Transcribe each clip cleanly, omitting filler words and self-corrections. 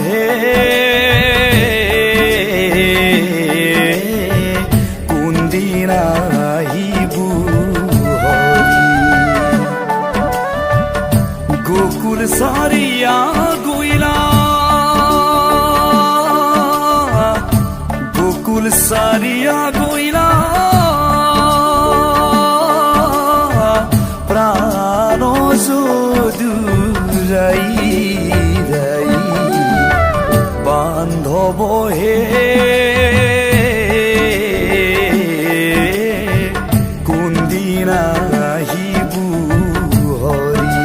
হে কোনদিনা আহিবু হৰি গোকুল সারিয়া গইলা গোকুল সারিয়া গইলা প্রাণ যদুরাই রাই বান্ধব হে কোনদিনা আহিবু হরি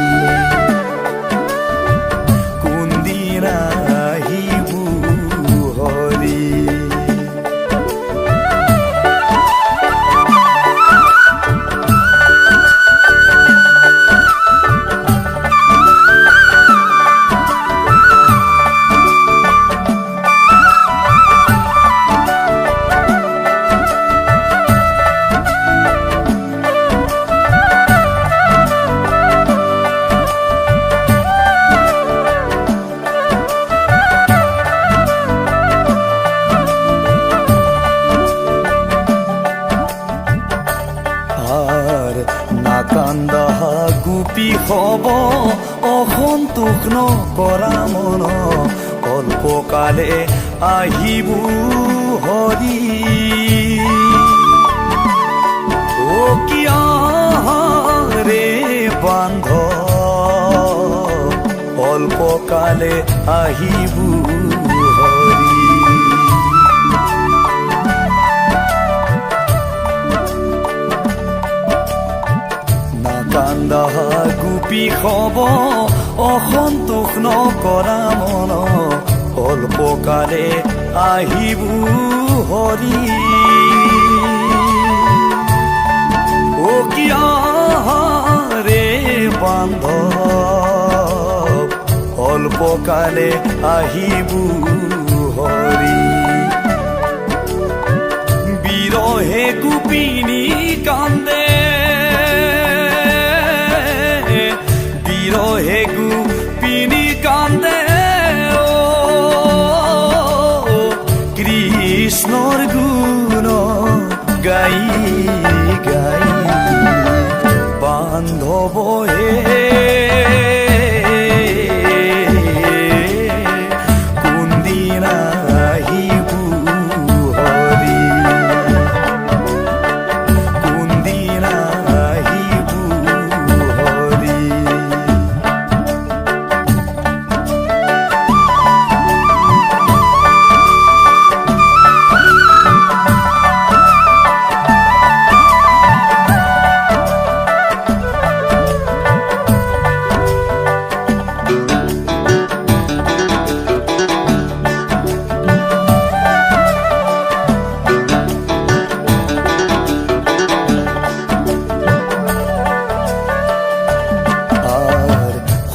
কোনদিনা আহিবু হরি কান্দা গুপি হব অসন্তোষ নকৰা মন অল্পকালে আহিবু হৰি ও কিয়া ৰে বান্ধ অল্পকালে আহিবু হৰি কান্দা গুপি হব অসন্তোষ নকৰা মন অল্পকালে আহিবু হৰি ও কিয়া ৰে বান্ধ অল্পকালে আহিবু হৰি বিৰহে গোপিনী কান্দে বিরহে গোপিনী কান্দে ও কৃষ্ণর গুণ গাই গাই বান্ধব হে কোনদিনা আহিবু হরি কোনদিনা আহিবু হরি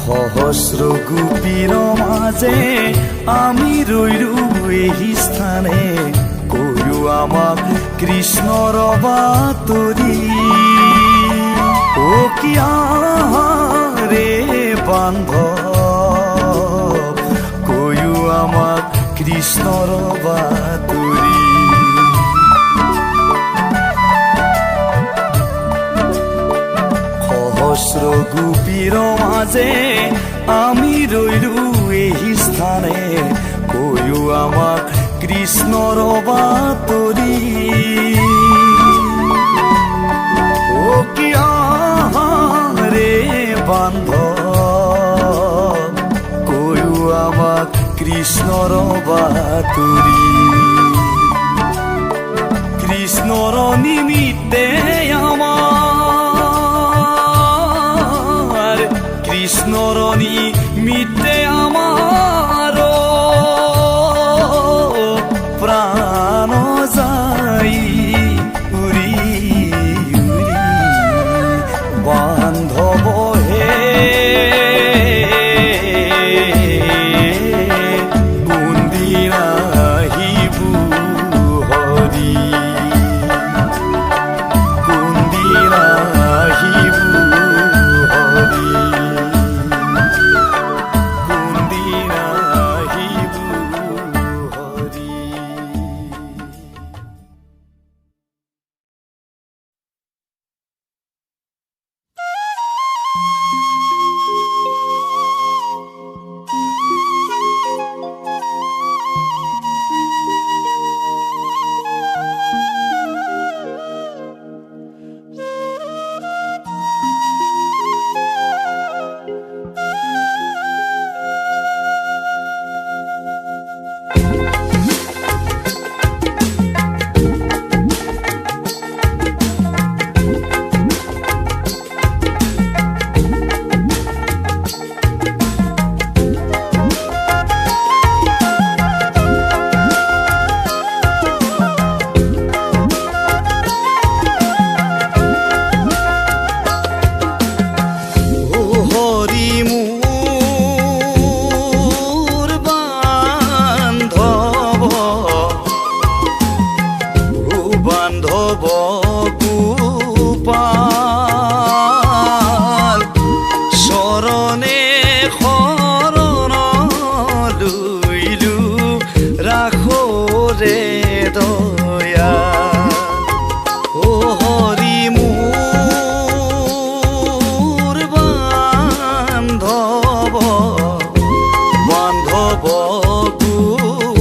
সহস্র গোপীর মাঝে আমি রইলু এই স্থানে কইও আমাক কৃষ্ণর বাতরি ও কিয়া রে বান্ধ কইও আমাক কৃষ্ণর বাতরি সহস্র গোপীর মাঝে আমি রইলু এই স্থানে কইও আমাক কৃষ্ণর বাতরি ও কিয়া রে বান্ধ কইও আমাক কৃষ্ণর বাতরি কৃষ্ণর নিমিত্তে আমার কৃষ্ণর নিমিত্তে আমার প্রাণ যাই উড়ি উড়ি বান্ধব হে কোনদিনা আহিবু হরি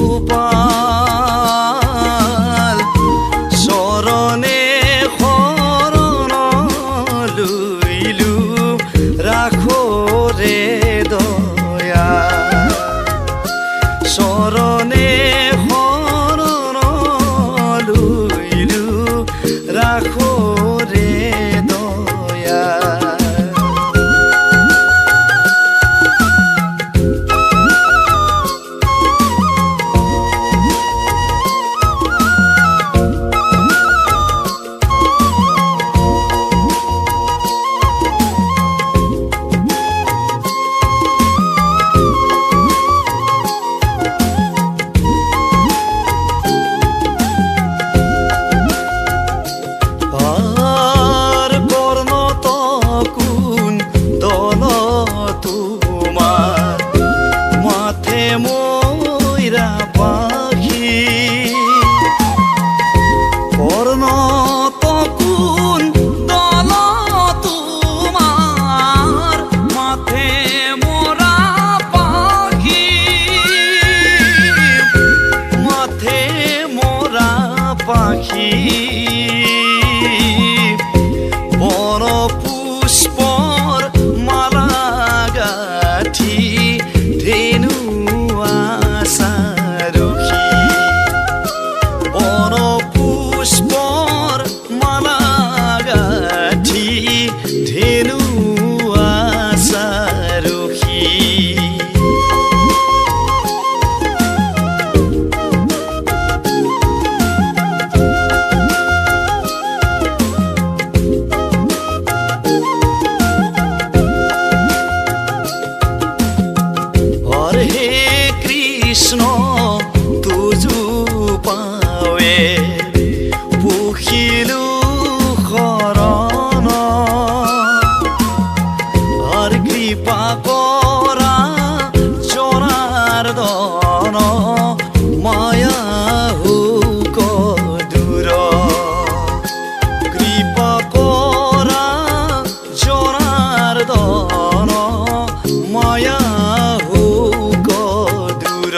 গোপাল চৰণে শৰণ লৈলো ৰাখো ৰে দয়া চৰণে শৰণ লৈলো ৰাখো ৰে দয়া পাখি বন পুষ্পৰ মালা গাঠি ধেনু আশাৰখি বন পুষ্পৰ মালা গাঠি ধেনু আশাৰখি কৃষ্ণ তুজু পাৱে পুখিলো শৰণ আৰ কৃপা কৰা জনাৰ্দন মায়া হুক দূৰ কৃপা কৰা জনাৰ্দন মায়া হুক দূৰ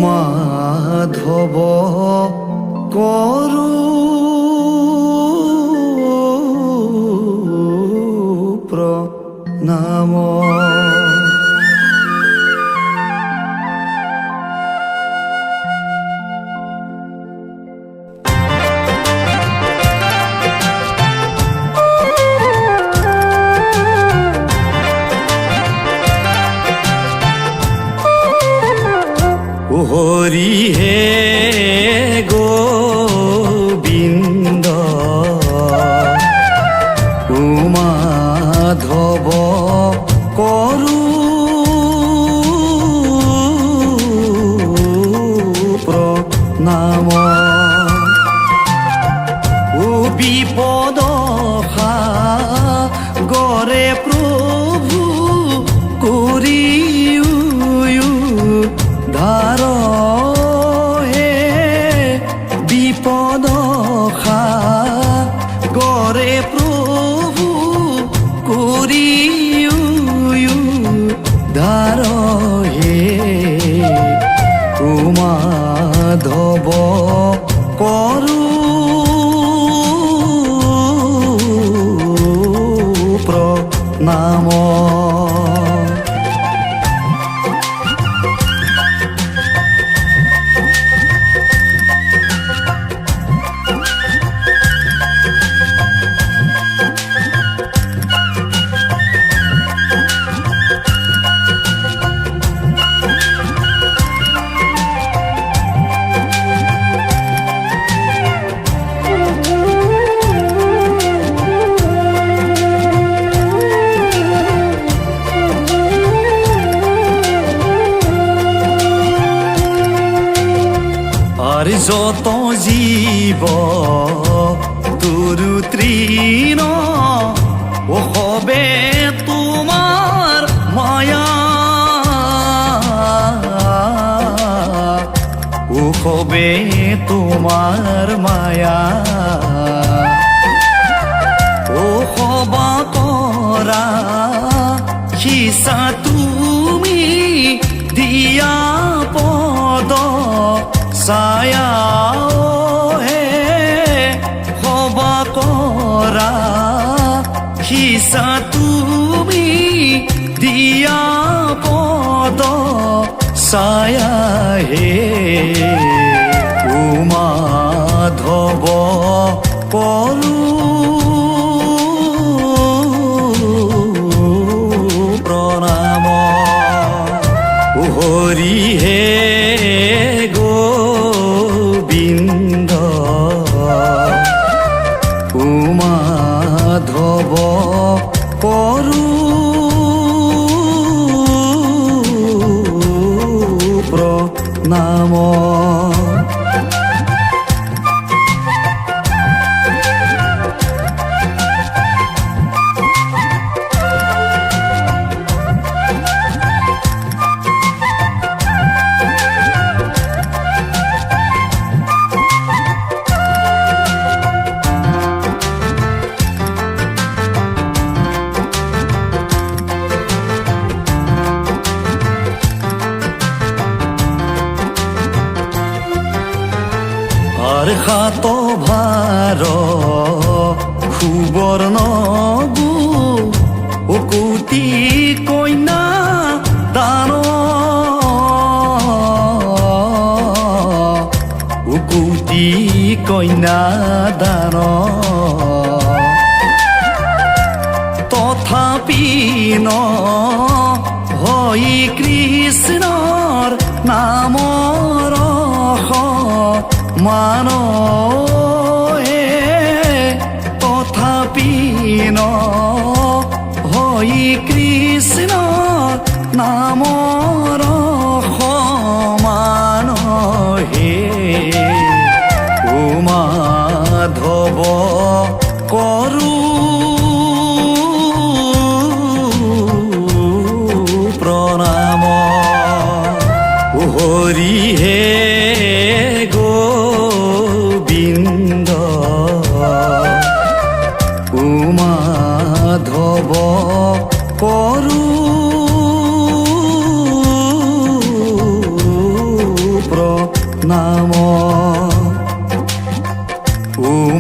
মাধৱ কৰো প্ৰণাম। হৰি হে গোবিন্দ মাধৱ কৰো প্ৰণাম। বিপদ সাগৰে প্ৰভু কৰি ধাৰ হে, বিপদ সাগৰে প্ৰভু কৰি ধাৰ হে, মাধৱ কৰো প্ৰণাম। আর যত জীব তোরু তৃণ ও হবে তোমার মায়া, ও হবে তোমার মায়া। ও হবা করা খিসা তুমি দিয়া পদ ছায়া হে, হবা করা খিসা তুমি দিয়া পদ ছায়া হে, মাধৱ কৰো প্ৰণাম। হৰি হে গোবিন্দ মাধৱ কৰো প্ৰণাম। আর হাত ভার সুবর্ণ গু ও কোটি কন্যা দান, ও কোটি কন্যা দান। তথাপি ন হই কৃষ্ণৰ নামৰ মান হে, তথাপি ন হই কৃষ্ণৰ নামৰ সমান হে, মাধৱ কৰো প্ৰণাম। হৰি হে গোবিন্দ মাধৱ কৰো প্ৰণাম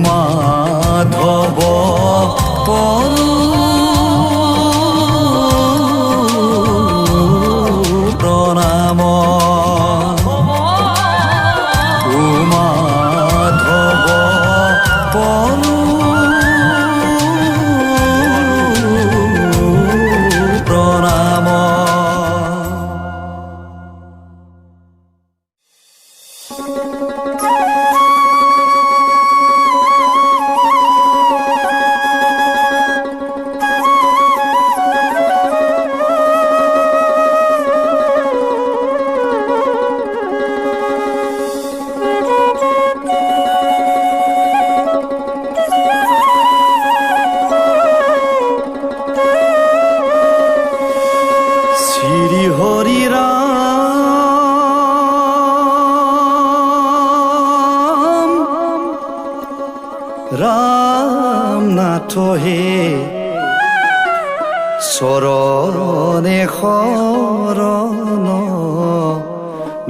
মাধৱ কৰো প্ৰণাম মাধৱ কৰো প্ৰণাম। শ্ৰী হৰি ৰাম ৰাম নাথ হে চৰণে শৰণ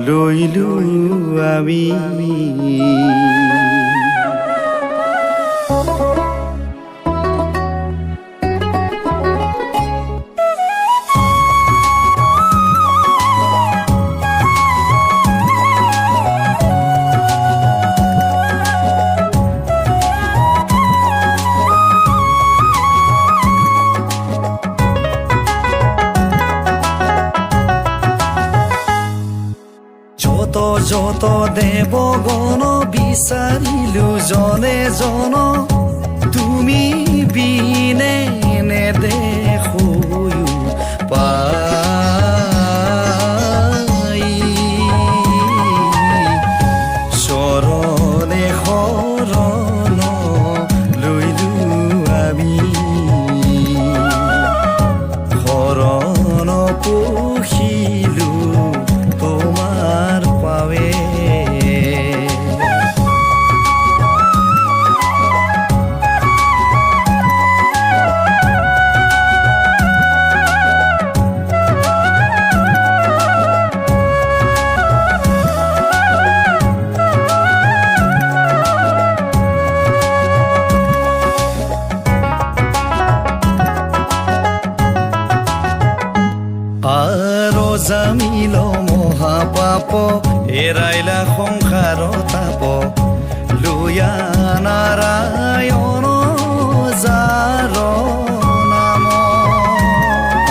লৈলো আমি যত দেৱগণ বিচাৰিলো জনে জন তুমি বিনে নেদেখো পাই চৰণে শৰণ লৈলো আমি শৰণ পুহিলো তোমাৰ পাৱে জামিল মহাপাপ এৰাইলা সংসাৰ তাপ লয়া নাৰায়ণ যাৰ নাম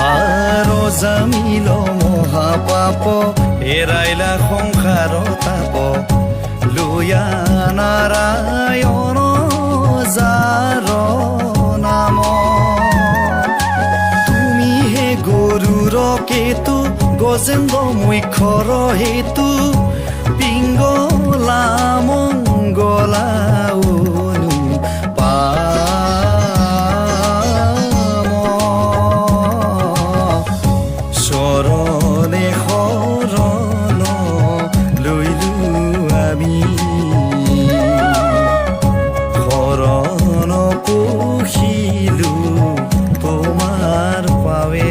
আৰু জামিল মহাপাপ এৰাইলা সংসাৰ তাপ লয়া নাৰায়ণ যাৰ নাম তুমি হে গৰুৰ কেতু গজেন্দ্ৰ মুখ্যৰ হেতু পিংগলা মংগলা অনু পাম চৰণে শৰণ লৈলো আমি শৰণ পুহিলো তোমাৰ পাৱে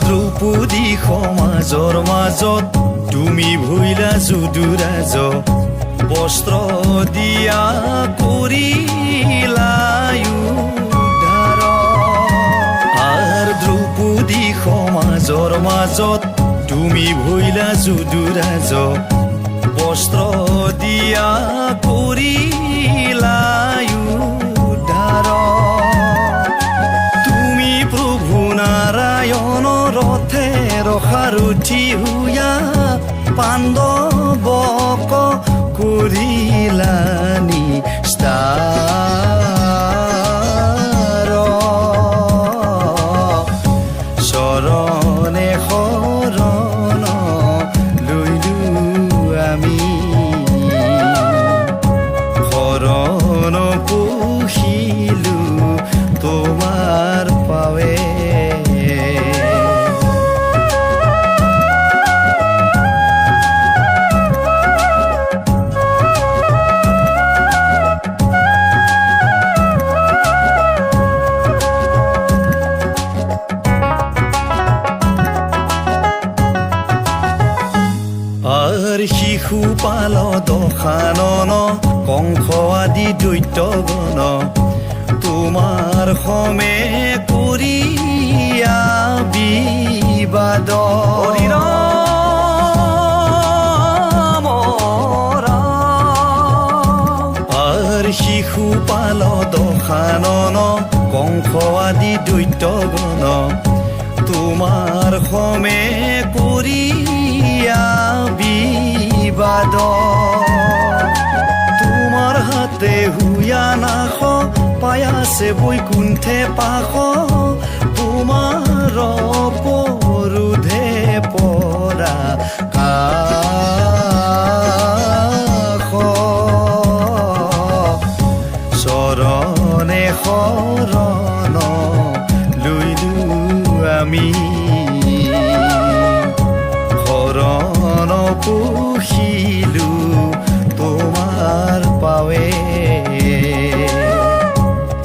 দ্ৰৌপদী সমাজৰ মাজত তুমি ভৈলা যদুৰাজ বস্ত্ৰ দিয়া কৰিলা উদ্ধাৰ আৰু দ্ৰৌপদী সমাজৰ মাজত তুমি ভৈলা যদুৰাজ বস্ত্ৰ দিয়া কৰিলা উদ্ধাৰ তুমি প্ৰভু নাৰায়ণ ৰথে ৰসাৰুঠি হুয়া পাণ্ডৱক কৰিলা নিস্তাৰ চৰণে শৰণ লৈ আৰ শিশু পাল দশানন কংস আদি দৈত্যগণ তোমাৰ সমে কৰিয়া বিবাদ আৰ শিশু পাল দশানন কংস আদি দৈত্যগণ তোমাৰ সমে কৰিয়া বিবাদ তোমাৰ হাতে হুয়া নাশ পায়াছে বৈকুণ্ঠে পাশ তোমাৰ পৰুধে পৰা কাষ চৰণে শৰণ লৈলো আমি শৰণ পুহিলো তোমাৰ পাৱে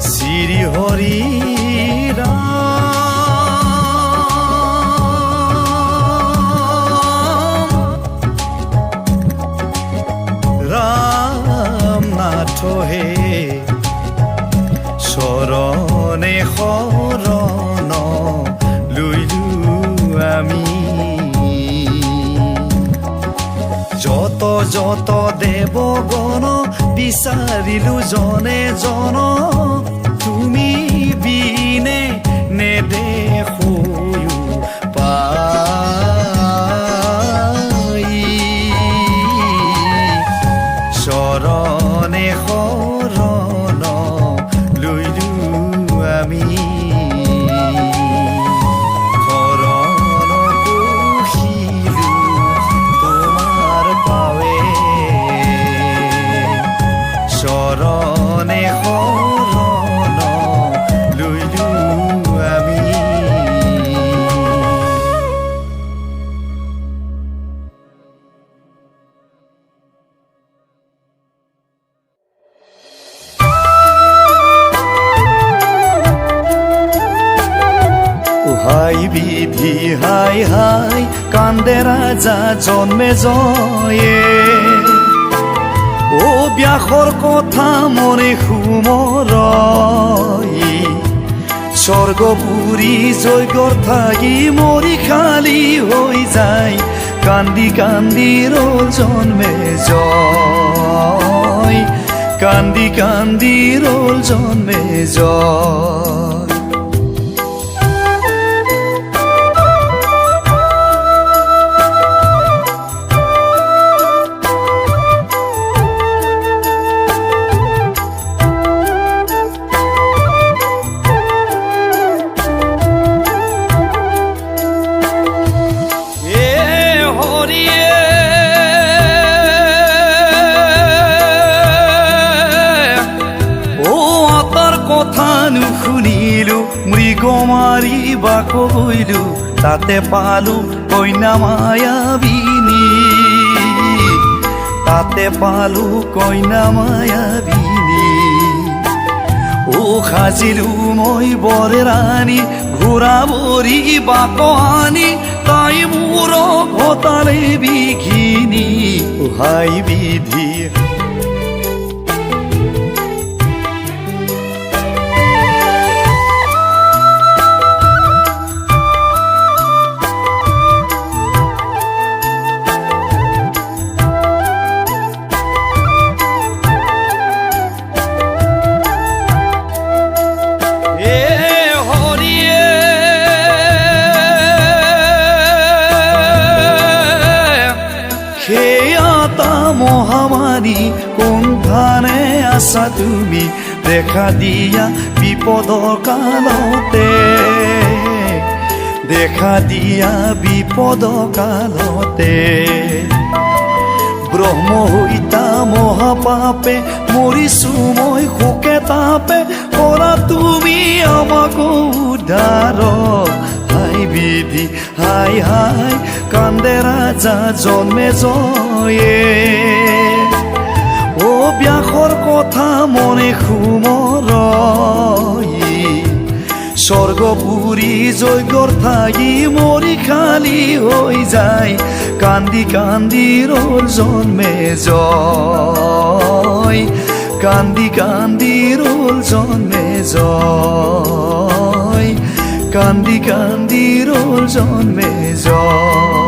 শ্ৰী হৰি ৰাম নাথ হে চৰণে শৰণ লৈলো আমি যত যত দেৱগণ বিচাৰিলো জনে জন তুমি বিনে নেদেখো পাই চৰণে শৰণ লৈলো আমি শৰণ পুহিলো তোমাৰ পাৱে চৰণে শৰণ লৈলো আমি হাই বিধি হাই হাই কান্দে ৰাজা জন্মে জয়ে ও ব্যাসৰ কথা মনে সুমৰই স্বৰ্গপুৰী যজ্ঞৰ থাকি মৰি খালী হৈ যায় কান্দি কান্দি ৰল জন্মে জয় কান্দি কান্দি ৰল জন্মে জয় মৃগমাৰী বাক গৈলো তাতে পালো কইনা মায়াবিনী তাতে পালো কইনা মায়াবিনী ও সাজিলো মই বৰে ৰাণী ঘূৰাবৰি বাক আনি তাই মোৰ ঘটালে বিঘিনি হাই বিধি মহামাৰী কোনখানে আছা তুমি দেখা দিয়া বিপদৰ কালতে দেখা দিয়া বিপদৰ কালতে ব্ৰহ্ম হৈতা মহাপাপে মৰিছো মই শোকে তাপে কৰা তুমি আমাক উদ্ধাৰ হাই বিধি হাই হাই কান্দে ৰাজা জন্মে জয়ে ও ব্যাসৰ কথা মনে সুমৰই স্বৰ্গ স্বর্গপুরী যজ্ঞর থাকি মরি খালি হয়ে যায় কান্দি কান্দি রোল জন্মে জয় কান্দি কান্দি রোল জন্মে জয় কান্দি কান্দি রোল জন্মে জয়